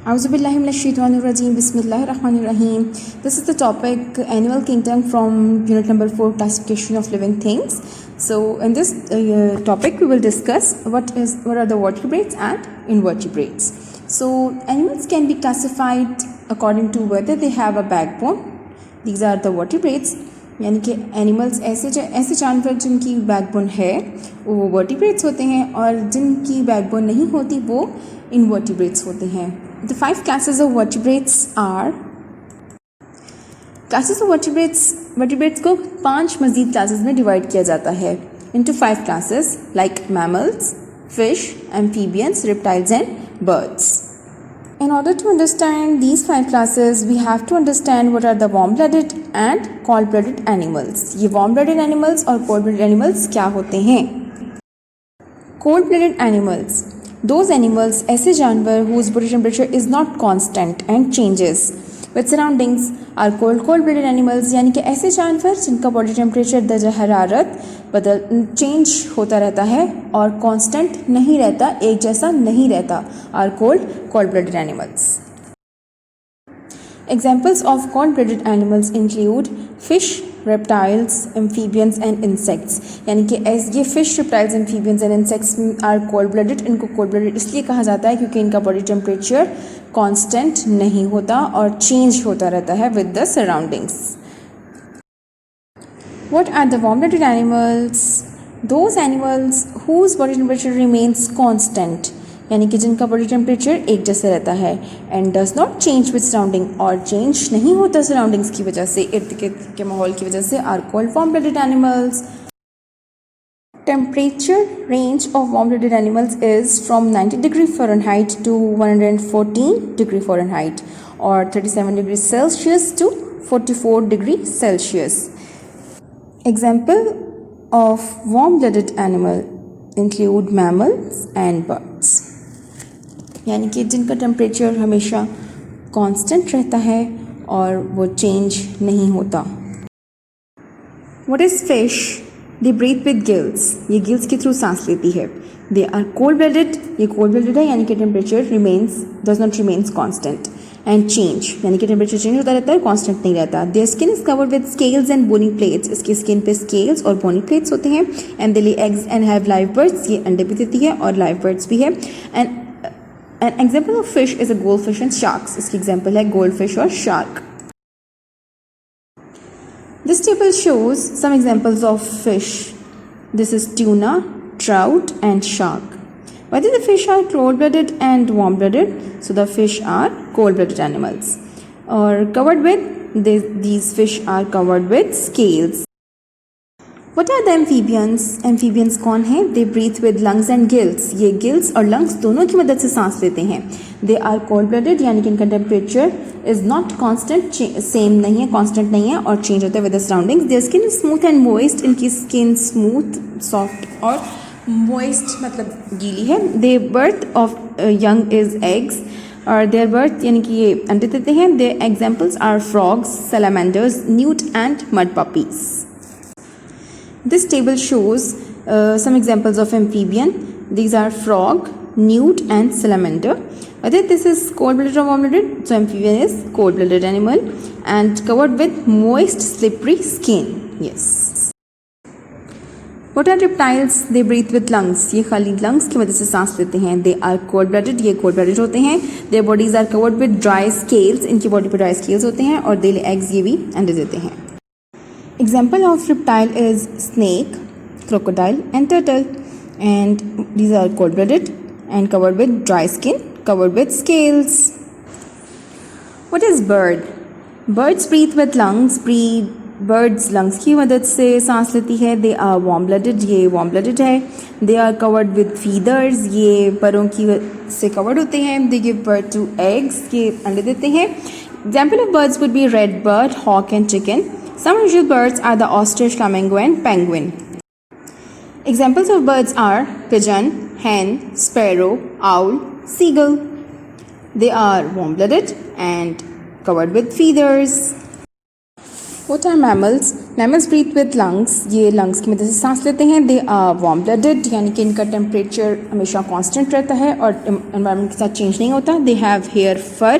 Auzubillahiminash-shaytanir-rajim. Bismillahir-rahmanir-rahim. This is the topic Animal Kingdom from unit number 4, classification of living things. So in this topic we will discuss what are the vertebrates and invertebrates. So animals can be classified according to whether they have a backbone. These are the vertebrates. यानी कि animals ऐसे जानवर जिनकी backbone है वो vertebrates होते हैं और जिनकी बैकबोन नहीं होती वो इनवर्टिब्रेट्स होते हैं. The 5 classes of vertebrates are. Classes of vertebrates को 5 मज़ीद क्लासेस में डिवाइड किया जाता है into 5 classes like mammals, fish, amphibians, reptiles and birds. In order to understand these 5 classes, we have to understand what are the warm-blooded and cold-blooded animals. ये warm-blooded animals और cold-blooded animals क्या होते हैं? Cold-blooded animals, those animals ऐसे जानवर whose body temperature is not constant and changes with surroundings are called cold-blooded animals. यानी कि ऐसे जानवर जिनका body temperature दर्जा हरारत चेंज होता रहता है और कांस्टेंट नहीं रहता, एक जैसा नहीं रहता, are cold-blooded animals. Examples of cold-blooded animals include fish, reptiles, amphibians and insects. यानी कि ये fish, reptiles, amphibians and insects are cold-blooded. इनको cold-blooded इसलिए कहा जाता है क्योंकि इनका body temperature constant नहीं होता और change होता रहता है with the surroundings. What are the warm-blooded animals? Those animals whose body temperature remains constant, यानी कि जिनका body temperature एक जैसा रहता है and does not change with surrounding और change नहीं होता surroundings की वजह से, इर्द गिर्द के माहौल की वजह से, are called warm-blooded animals. Temperature range of warm-blooded animals is from 90 degree Fahrenheit to 114 degree Fahrenheit or 37 degrees Celsius to 44 degree Celsius. Example of warm-blooded animal include mammals and birds. यानी कि जिनका टेम्परेचर हमेशा constant रहता है और वो change नहीं होता. What is fish? They breathe with gills. ये गिल्स के थ्रू सांस लेती है. They are cold-blooded. ये cold-blooded है यानी कि temperature does not remains constant and change यानी कि टेम्परेचर चेंज होता रहता है, कांस्टेंट नहीं रहता. Their skin is covered with scales and bony plates. इसकी स्किन पे स्केल्स और bony plates होते हैं. And they lay eggs and have live birds. ये अंडे भी देती है और live birds भी है. And an example of fish is a goldfish and sharks. इसकी example है goldfish और shark. This table shows some examples of fish. This is tuna, trout and shark. Whether the fish are cold-blooded and warm-blooded, so the fish are cold-blooded animals. Or covered with these fish are covered with scales. What are the amphibians? Amphibians कौन हैं? They breathe with lungs and gills. ये gills और lungs दोनों की मदद से सांस लेते हैं. They are cold-blooded यानी कि इनका temperature is not constant, same नहीं है, constant नहीं है और change होता है with the surroundings. Their skin is smooth and moist. इनकी skin smooth, soft और moist मतलब गीली है. They birth of young is eggs और their birth यानी कि ये अंडे देते हैं. Their examples are frogs, salamanders, newt and mud puppies. This table shows some examples of amphibian. These are frog, newt and salamander. Whether this is cold-blooded or warm-blooded, so amphibian is cold-blooded animal and covered with moist slippery skin. Yes. What are reptiles? They breathe with lungs. ये खाली lungs की वजह से सांस लेते हैं. They are cold-blooded. ये cold-blooded होते हैं. Their bodies are covered with dry scales. इनकी बॉडी पर dry scales होते हैं और they lay eggs. ये भी अंडे देते हैं. Example of reptile is snake, crocodile and turtle, and these are cold-blooded and covered with dry skin, covered with scales. What is bird? Birds breathe with lungs. Birds lungs की मदद से सांस लेती है. They are warm-blooded. ये warm-blooded है. They are covered with feathers. ये परों की से covered होते हैं. They give birth to eggs. ये अंडे देते हैं. Example of birds would be red bird, hawk and chicken. Some unusual birds are the ostrich, flamingo and penguin. Examples of birds are pigeon, hen, sparrow, owl, seagull. They are warm-blooded and covered with feathers. What are mammals? Mammals breathe with lungs. ये lungs की मदद से सांस लेते हैं. They are warm blooded, यानी कि इनका टेम्परेचर हमेशा कांस्टेंट रहता है और एनवायरनमेंट के साथ चेंज नहीं होता. They have hair, fur.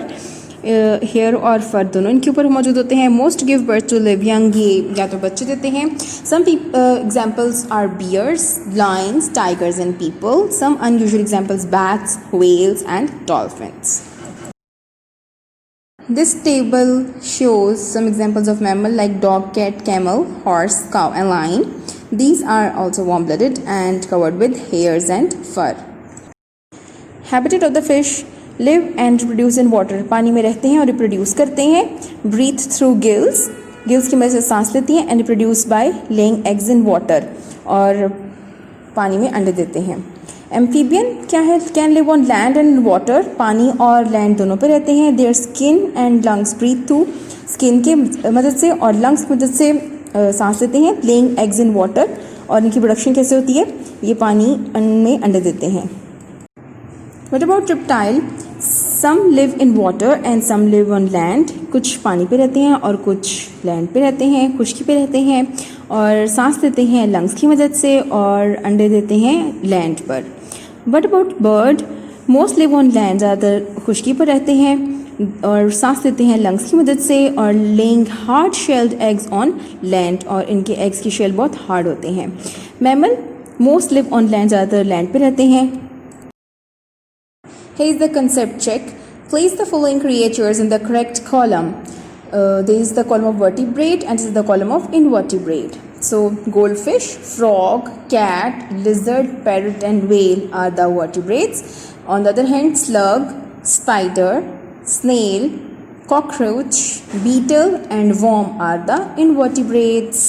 Hair और फर दोनों इनके ऊपर मौजूद होते हैं. Most give birth to live young, ये या तो बच्चे देते हैं. Some examples are bears, lions, tigers and people. Some unusual examples bats, whales and dolphins. This table shows some examples of mammal like dog, cat, camel, horse, cow and lion. These are also warm-blooded and covered with hairs and fur. Habitat of the fish: live and reproduce in water. पानी में रहते हैं और reproduce करते हैं. Breathe through gills. Gills की मदद से सांस लेती हैं. And reproduce by laying eggs in water. और पानी में अंडे देते हैं. एम्फीबियन क्या है? Can live on land and water. पानी और लैंड दोनों पे रहते हैं. Their skin and lungs breathe through. Skin की मदद से और लंग्स की मदद से सांस लेते हैं. Laying eggs in water. और इनकी प्रोडक्शन कैसे होती है? ये पानी में अंडे देते हैं. What about reptile? Some live in water and some live on land. कुछ पानी पे रहते हैं और कुछ लैंड पे रहते हैं, खुश्की पे रहते हैं और सांस लेते हैं लंग्स की मदद से और अंडे देते हैं लैंड पर. What about bird? Most live on land, ज़्यादातर खुश्की पर रहते हैं और सांस लेते हैं लंग्स की मदद से और laying hard shelled eggs on land और इनके एग्स की शेल बहुत हार्ड होते हैं. Mammal most live on land, ज़्यादातर लैंड पे रहते हैं. Here is the concept check. Place the following creatures in the correct column. This is the column of vertebrate and this is the column of invertebrate. So goldfish, frog, cat, lizard, parrot and whale are the vertebrates. On the other hand, slug, spider, snail, cockroach, beetle and worm are the invertebrates.